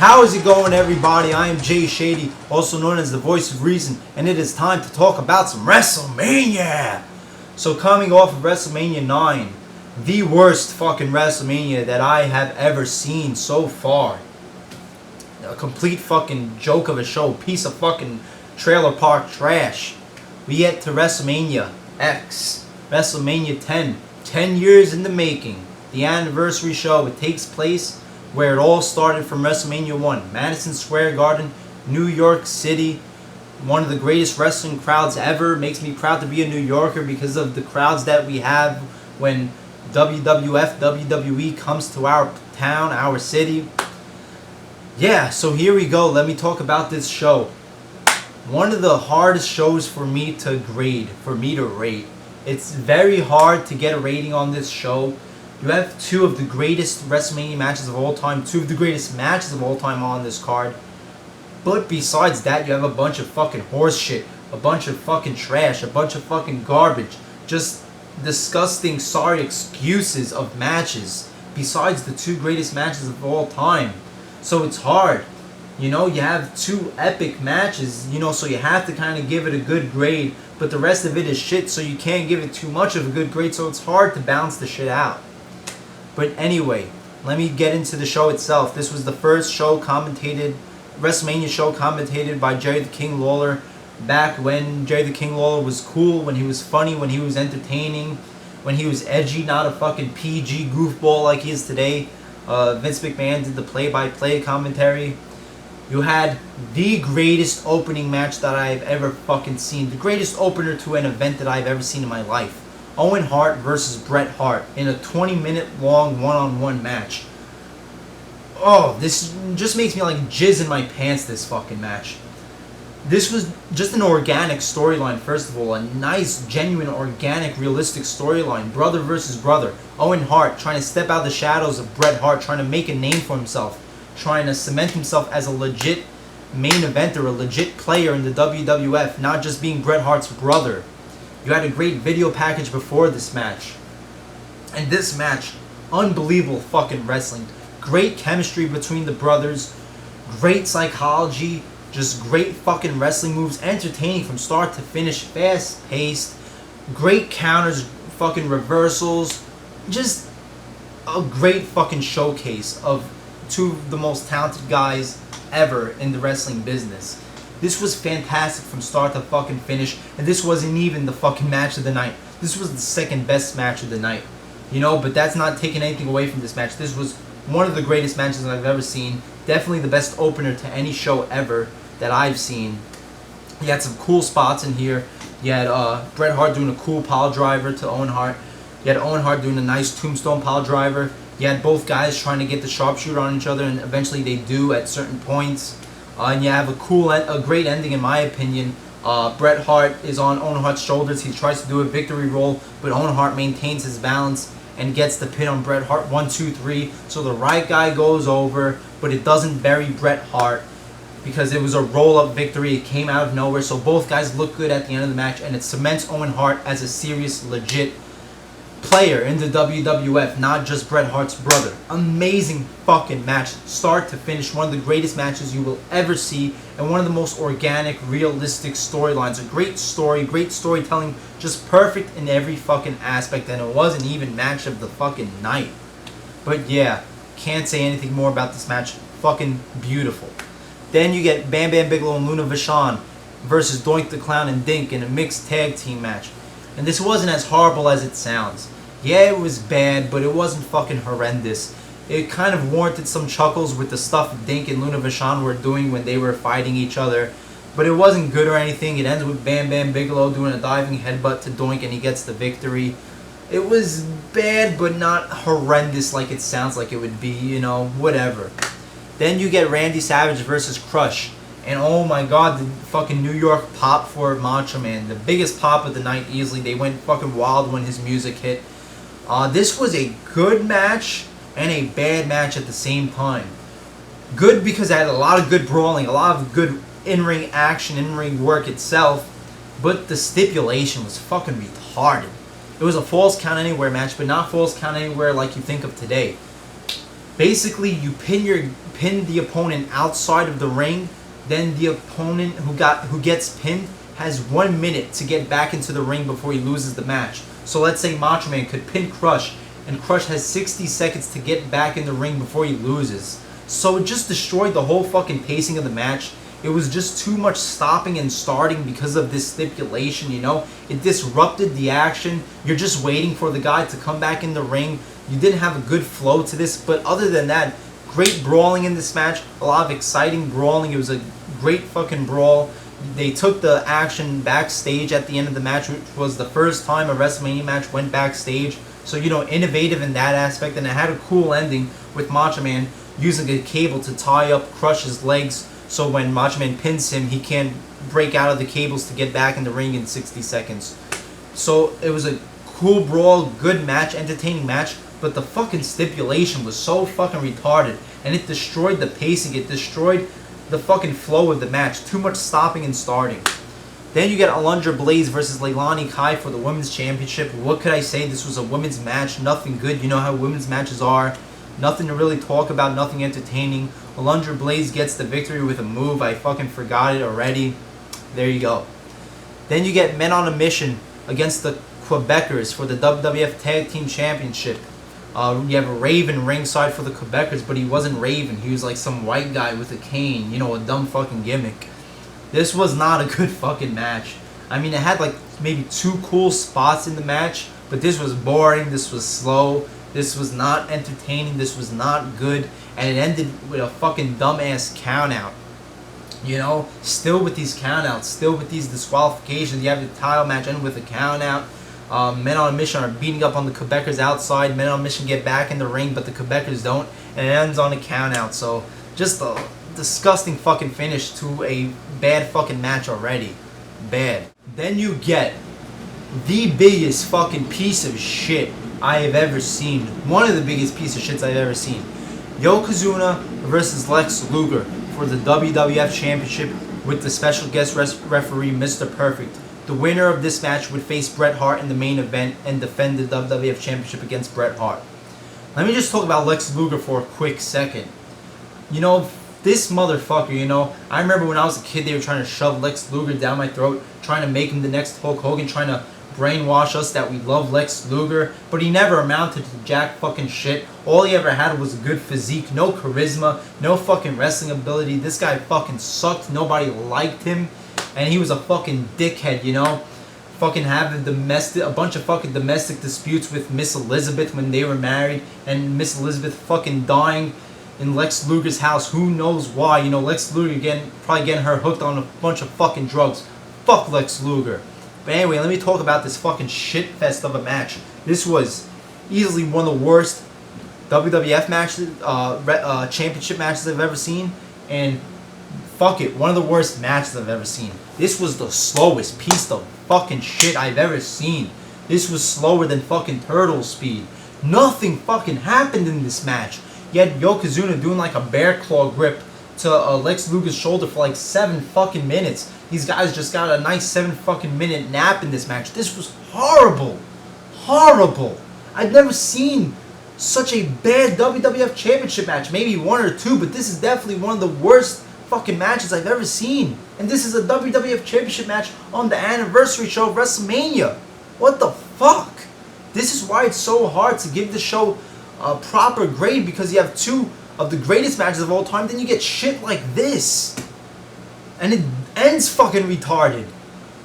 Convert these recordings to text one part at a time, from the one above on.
How is it going, everybody? I am Jay Shady, also known as the Voice of Reason, and it is time to talk about some Wrestlemania. So coming off of Wrestlemania 9, the worst fucking Wrestlemania that I have ever seen so far. A complete fucking joke of a show, piece of fucking trailer park trash. We get to Wrestlemania X, Wrestlemania 10, 10 years in the making. The anniversary show, it takes place where it all started from WrestleMania 1. Madison Square Garden, New York City. One of the greatest wrestling crowds ever. Makes me proud to be a New Yorker because of the crowds that we have when WWF, WWE comes to our town, our city. Yeah, so here we go. Let me talk about this show. One of the hardest shows for me to grade, for me to rate. It's very hard to get a rating on this show. You have two of the greatest WrestleMania matches of all time, two of the greatest matches of all time on this card. But besides that, you have a bunch of fucking horse shit, a bunch of fucking trash, a bunch of fucking garbage. Just disgusting, sorry excuses of matches besides the two greatest matches of all time. So it's hard. You know, you have two epic matches, you know, so you have to kind of give it a good grade. But the rest of it is shit, so you can't give it too much of a good grade, so it's hard to balance the shit out. But anyway, let me get into the show itself. This was the first show commentated, WrestleMania show commentated by Jerry the King Lawler. Back when Jerry the King Lawler was cool, when he was funny, when he was entertaining, when he was edgy, not a fucking PG goofball like he is today. Vince McMahon did the play-by-play commentary. You had the greatest opening match that I've ever fucking seen. The greatest opener to an event that I've ever seen in my life. Owen Hart versus Bret Hart in a 20-minute long one-on-one match. Oh, this just makes me like jizz in my pants, this fucking match. This was just an organic storyline, first of all. A nice, genuine, organic, realistic storyline. Brother versus brother. Owen Hart trying to step out of the shadows of Bret Hart, trying to make a name for himself. Trying to cement himself as a legit main eventer, a legit player in the WWF, not just being Bret Hart's brother. You had a great video package before this match. And this match, unbelievable fucking wrestling. Great chemistry between the brothers. Great psychology. Just great fucking wrestling moves. Entertaining from start to finish. Fast paced. Great counters. Fucking reversals. Just a great fucking showcase of two of the most talented guys ever in the wrestling business. This was fantastic from start to fucking finish, and this wasn't even the fucking match of the night. This was the second best match of the night. You know, but that's not taking anything away from this match. This was one of the greatest matches I've ever seen. Definitely the best opener to any show ever that I've seen. You had some cool spots in here. You had Bret Hart doing a cool pile driver to Owen Hart. You had Owen Hart doing a nice tombstone pile driver. You had both guys trying to get the sharpshooter on each other, and eventually they do at certain points. And you have a great ending in my opinion. Bret Hart is on Owen Hart's shoulders. He tries to do a victory roll, but Owen Hart maintains his balance and gets the pin on Bret Hart. 1, 2, 3. So the right guy goes over, but it doesn't bury Bret Hart because it was a roll-up victory. It came out of nowhere. So both guys look good at the end of the match, and it cements Owen Hart as a serious, legit player in the WWF, not just Bret Hart's brother. Amazing fucking match, start to finish. One of the greatest matches you will ever see, and one of the most organic, realistic storylines. A great story, great storytelling, just perfect in every fucking aspect, and it was an even match of the fucking night. But yeah, can't say anything more about this match. Fucking beautiful. Then you get Bam Bam Bigelow and Luna Vachon versus Doink the Clown and Dink in a mixed tag team match. And this wasn't as horrible as it sounds. Yeah, it was bad, but it wasn't fucking horrendous. It kind of warranted some chuckles with the stuff Dink and Luna Vachon were doing when they were fighting each other. But it wasn't good or anything. It ends with Bam Bam Bigelow doing a diving headbutt to Doink and he gets the victory. It was bad, but not horrendous like it sounds like it would be, you know, whatever. Then you get Randy Savage versus Crush. And oh my god, the fucking New York pop for Macho Man. The biggest pop of the night easily. They went fucking wild when his music hit. This was a good match and a bad match at the same time. Good because it had a lot of good brawling, a lot of good in-ring action, in-ring work itself. But the stipulation was fucking retarded. It was a Falls Count Anywhere match, but not Falls Count Anywhere like you think of today. Basically, you pin pin the opponent outside of the ring, then the opponent who gets pinned has 1 minute to get back into the ring before he loses the match. So let's say Macho Man could pin Crush, and Crush has 60 seconds to get back in the ring before he loses. So it just destroyed the whole fucking pacing of the match. It was just too much stopping and starting because of this stipulation, you know? It disrupted the action. You're just waiting for the guy to come back in the ring. You didn't have a good flow to this, but other than that, great brawling in this match. A lot of exciting brawling. It was a great fucking brawl. They took the action backstage at the end of the match, which was the first time a WrestleMania match went backstage. So, you know, innovative in that aspect. And it had a cool ending with Macho Man using a cable to tie up Crush's legs, so when Macho Man pins him, he can't break out of the cables to get back in the ring in 60 seconds. So it was a cool brawl, good match, entertaining match, but the fucking stipulation was so fucking retarded, and it destroyed the pacing, it destroyed the fucking flow of the match. Too much stopping and starting. Then you get Alundra Blaze versus Leilani Kai for the Women's Championship. What could I say? This was a women's match, nothing good. You know how women's matches are. Nothing to really talk about, nothing entertaining. Alundra Blaze gets the victory with a move. I fucking forgot it already. There you go. Then you get Men on a Mission against the Quebecers for the WWF Tag Team Championship. You have Raven ringside for the Quebecers, but he wasn't Raven. He was like some white guy with a cane. You know, a dumb fucking gimmick. This was not a good fucking match. I mean, it had like maybe 2 cool spots in the match, but this was boring. This was slow. This was not entertaining. This was not good. And it ended with a fucking dumbass countout. You know? Still with these countouts. Still with these disqualifications. You have the title match end with a countout. Men on a Mission are beating up on the Quebecers outside. Men on a Mission get back in the ring, but the Quebecers don't. And it ends on a countout. So, just a disgusting fucking finish to a bad fucking match already. Bad. Then you get the biggest fucking piece of shit I have ever seen. One of the biggest piece of shits I've ever seen. Yokozuna versus Lex Luger for the WWF Championship with the special guest referee Mr. Perfect. The winner of this match would face Bret Hart in the main event and defend the WWF Championship against Bret Hart. Let me just talk about Lex Luger for a quick second. You know, this motherfucker, you know, I remember when I was a kid they were trying to shove Lex Luger down my throat, trying to make him the next Hulk Hogan, trying to brainwash us that we love Lex Luger, but he never amounted to jack fucking shit. All he ever had was a good physique, no charisma, no fucking wrestling ability. This guy fucking sucked, nobody liked him, and he was a fucking dickhead, you know? Fucking having a bunch of fucking domestic disputes with Miss Elizabeth when they were married, and Miss Elizabeth fucking dying in Lex Luger's house, who knows why. You know, Lex Luger probably getting her hooked on a bunch of fucking drugs. Fuck Lex Luger. But anyway, let me talk about this fucking shit fest of a match. This was easily one of the worst WWF matches, championship matches I've ever seen. And fuck it, one of the worst matches I've ever seen. This was the slowest piece of fucking shit I've ever seen. This was slower than fucking turtle speed. Nothing fucking happened in this match. You had Yokozuna doing like a bear claw grip to Lex Luger's shoulder for like 7 fucking minutes. These guys just got a nice 7 fucking minute nap in this match. This was horrible. Horrible. I've never seen such a bad WWF Championship match. Maybe 1 or 2, but this is definitely one of the worst fucking matches I've ever seen. And this is a WWF Championship match on the anniversary show of WrestleMania. What the fuck? This is why it's so hard to give the show a proper grade, because you have 2 of the greatest matches of all time, then you get shit like this. And it ends fucking retarded.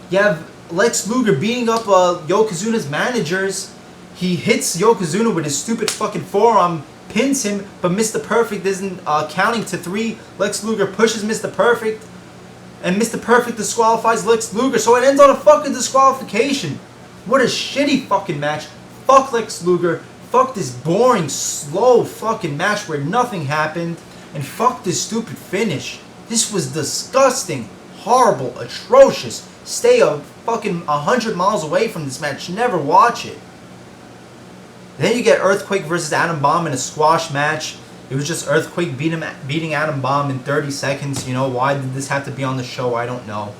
You have Lex Luger beating up Yokozuna's managers. He hits Yokozuna with his stupid fucking forearm, pins him, but Mr. Perfect isn't counting to 3. Lex Luger pushes Mr. Perfect, and Mr. Perfect disqualifies Lex Luger, so it ends on a fucking disqualification. What a shitty fucking match. Fuck Lex Luger. Fuck this boring, slow fucking match where nothing happened. And fuck this stupid finish. This was disgusting, horrible, atrocious. Stay a fucking 100 miles away from this match. Never watch it. Then you get Earthquake versus Adam Bomb in a squash match. It was just Earthquake beating Adam Bomb in 30 seconds. You know, why did this have to be on the show? I don't know.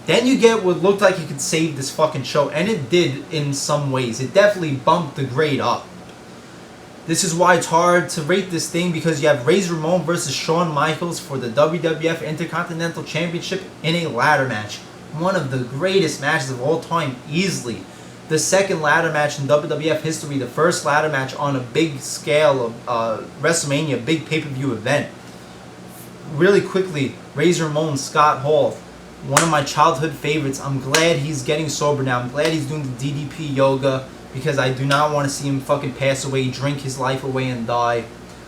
Then you get what looked like it could save this fucking show. And it did in some ways. It definitely bumped the grade up. This is why it's hard to rate this thing, because you have Razor Ramon versus Shawn Michaels for the WWF Intercontinental Championship in a ladder match. One of the greatest matches of all time, easily. The second ladder match in WWF history, the first ladder match on a big scale of WrestleMania, big pay-per-view event. Really quickly, Razor Ramon, Scott Hall, one of my childhood favorites. I'm glad he's getting sober now. I'm glad he's doing the DDP yoga, because I do not want to see him fucking pass away, drink his life away, and die.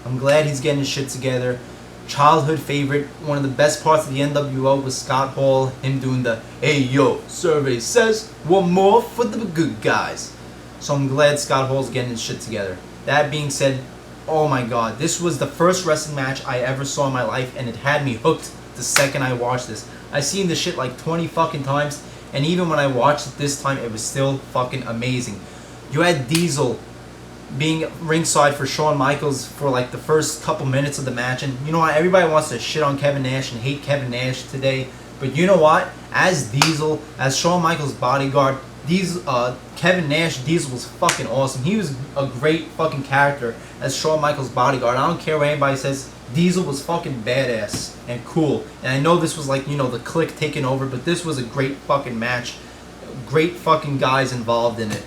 I'm glad he's getting his shit together. Childhood favorite. One of the best parts of the NWO was Scott Hall, him doing the "Hey yo, survey says one more for the good guys." So I'm glad Scott Hall's getting his shit together. That being said, oh my god, this was the first wrestling match I ever saw in my life, and it had me hooked the second I watched this. I've seen this shit like 20 fucking times, and even when I watched it this time, it was still fucking amazing. You had Diesel being ringside for Shawn Michaels for like the first couple minutes of the match, and you know what, everybody wants to shit on Kevin Nash and hate Kevin Nash today, but you know what, as Diesel, as Shawn Michaels' bodyguard, Kevin Nash, Diesel was fucking awesome. He was a great fucking character as Shawn Michaels' bodyguard. I don't care what anybody says, Diesel was fucking badass and cool. And I know this was like, you know, the Clique taking over, but this was a great fucking match. Great fucking guys involved in it.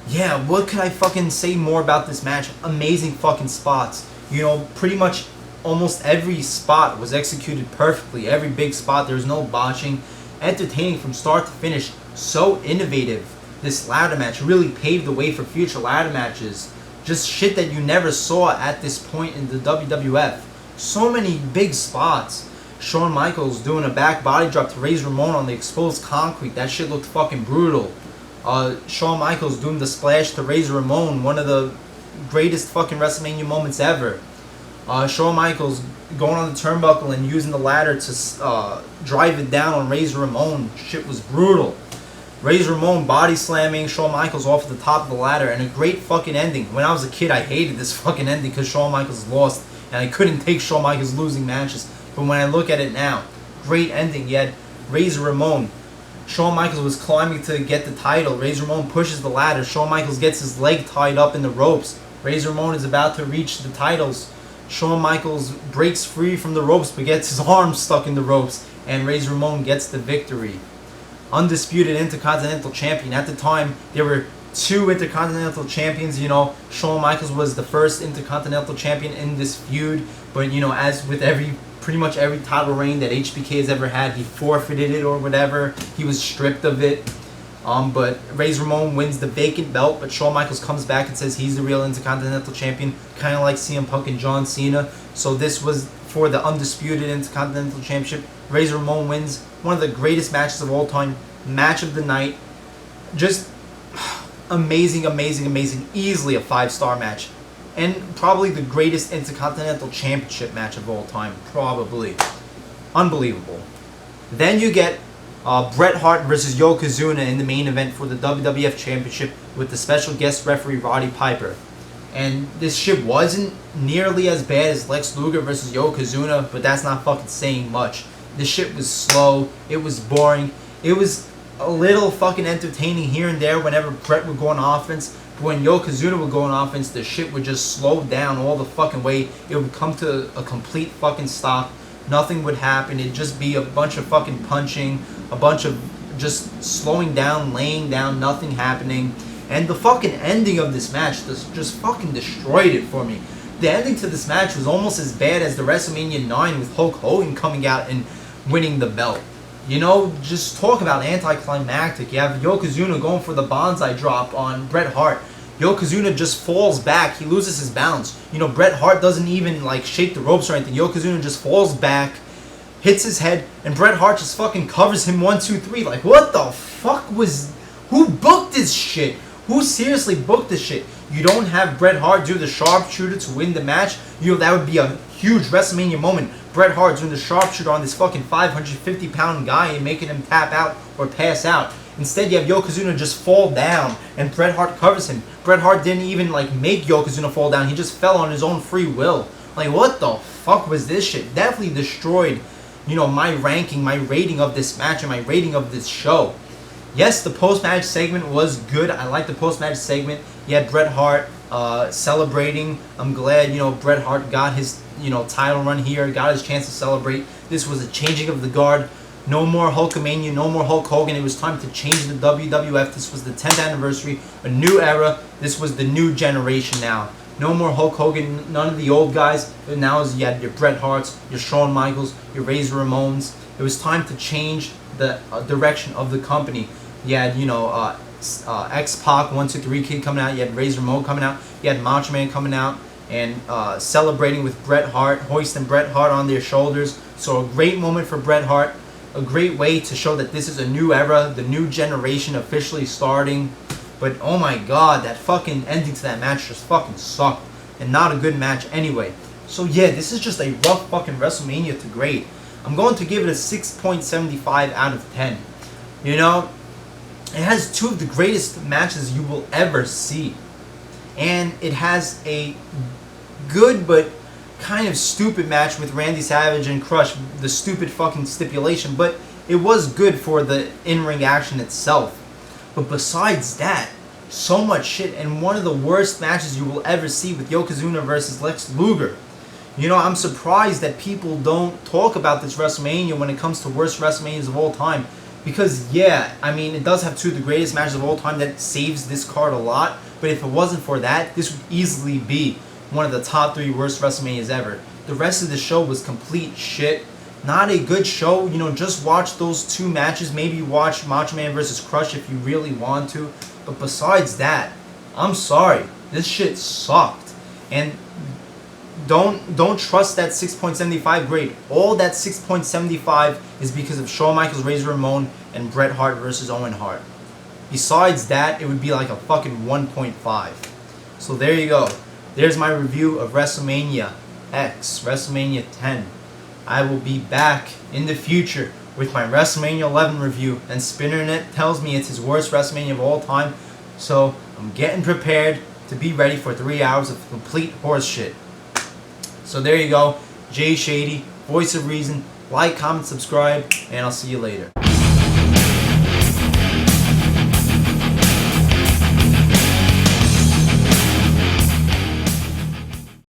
Yeah, what could I fucking say more about this match? Amazing fucking spots. You know, pretty much almost every spot was executed perfectly. Every big spot, there was no botching. Entertaining from start to finish. So innovative. This ladder match really paved the way for future ladder matches. Just shit that you never saw at this point in the WWF. So many big spots. Shawn Michaels doing a back body drop to Razor Ramon on the exposed concrete. That shit looked fucking brutal. Shawn Michaels doing the splash to Razor Ramon. One of the greatest fucking WrestleMania moments ever. Shawn Michaels going on the turnbuckle and using the ladder to drive it down on Razor Ramon. Shit was brutal. Razor Ramon body slamming Shawn Michaels off the top of the ladder, and a great fucking ending. When I was a kid, I hated this fucking ending because Shawn Michaels lost, and I couldn't take Shawn Michaels losing matches. But when I look at it now, great ending. You had Razor Ramon. Shawn Michaels was climbing to get the title. Razor Ramon pushes the ladder. Shawn Michaels gets his leg tied up in the ropes. Razor Ramon is about to reach the titles. Shawn Michaels breaks free from the ropes but gets his arm stuck in the ropes, and Razor Ramon gets the victory. Undisputed Intercontinental Champion. At the time, there were two Intercontinental Champions. You know, Shawn Michaels was the first Intercontinental Champion in this feud, but you know, as with pretty much every title reign that HBK has ever had, he forfeited it or whatever. He was stripped of it. But Razor Ramon wins the vacant belt, but Shawn Michaels comes back and says he's the real Intercontinental Champion, kind of like CM Punk and John Cena. So this was for the Undisputed Intercontinental Championship. Razor Ramon wins. One of the greatest matches of all time. Match of the night. Just amazing, amazing, amazing. Easily a 5-star match. And probably the greatest Intercontinental Championship match of all time. Probably. Unbelievable. Then you get Bret Hart versus Yokozuna in the main event for the WWF Championship with the special guest referee Roddy Piper. And this shit wasn't nearly as bad as Lex Luger versus Yokozuna, but that's not fucking saying much. This shit was slow, it was boring, it was a little fucking entertaining here and there whenever Bret would go on offense, but when Yokozuna would go on offense, the shit would just slow down all the fucking way. It would come to a complete fucking stop. Nothing would happen. It'd just be a bunch of fucking punching, a bunch of just slowing down, laying down, nothing happening. And the fucking ending of this match just fucking destroyed it for me. The ending to this match was almost as bad as the WrestleMania 9 with Hulk Hogan coming out and winning the belt. You know, just talk about anticlimactic. You have Yokozuna going for the bonsai drop on Bret Hart. Yokozuna just falls back. He loses his balance. You know, Bret Hart doesn't even like shake the ropes or anything. Yokozuna just falls back, hits his head, and Bret Hart just fucking covers him 1, 2, 3. Like, what the fuck was... Who booked this shit? Who seriously booked this shit? You don't have Bret Hart do the sharpshooter to win the match. You know, that would be a huge WrestleMania moment. Bret Hart doing the sharpshooter on this fucking 550-pound guy and making him tap out or pass out. Instead, you have Yokozuna just fall down, and Bret Hart covers him. Bret Hart didn't even, like, make Yokozuna fall down. He just fell on his own free will. Like, what the fuck was this shit? Definitely destroyed, you know, my ranking, my rating of this match, and my rating of this show. Yes, the post-match segment was good. I like the post-match segment. You had Bret Hart celebrating. I'm glad, Bret Hart got his, title run here, got his chance to celebrate. This was a changing of the guard. No more Hulkamania, no more Hulk Hogan. It was time to change the WWF. This was the 10th anniversary, a new era. This was the new generation now. No more Hulk Hogan, none of the old guys. Now you had your Bret Harts, your Shawn Michaels, your Razor Ramones. It was time to change the direction of the company. You had, X-Pac, 123 Kid coming out. You had Razor Ramon coming out. You had Macho Man coming out and celebrating with Bret Hart, hoisting Bret Hart on their shoulders. So a great moment for Bret Hart. A great way to show that this is a new era, the new generation officially starting. But oh my god, that fucking ending to that match just fucking sucked. And not a good match anyway. So yeah, this is just a rough fucking WrestleMania to grade. I'm going to give it a 6.75 out of 10. It has two of the greatest matches you will ever see. And it has a good but kind of stupid match with Randy Savage and Crush, the stupid fucking stipulation, but it was good for the in-ring action itself. But besides that, so much shit, and one of the worst matches you will ever see with Yokozuna versus Lex Luger. I'm surprised that people don't talk about this WrestleMania when it comes to worst WrestleManias of all time. Because, yeah, it does have two of the greatest matches of all time that saves this card a lot. But if it wasn't for that, this would easily be one of the top 3 worst WrestleManias ever. The rest of the show was complete shit. Not a good show. Just watch those 2 matches. Maybe watch Macho Man vs. Crush if you really want to. But besides that, I'm sorry. This shit sucked. And don't trust that 6.75 grade. All that 6.75 is because of Shawn Michaels, Razor Ramon, and Bret Hart versus Owen Hart. Besides that, it would be like a fucking 1.5. So there you go. There's my review of WrestleMania X, WrestleMania 10. I will be back in the future with my WrestleMania 11 review, and Spinnernet tells me it's his worst WrestleMania of all time, so I'm getting prepared to be ready for 3 hours of complete horse shit. So there you go, Jay Shady, voice of reason. Like, comment, subscribe, and I'll see you later.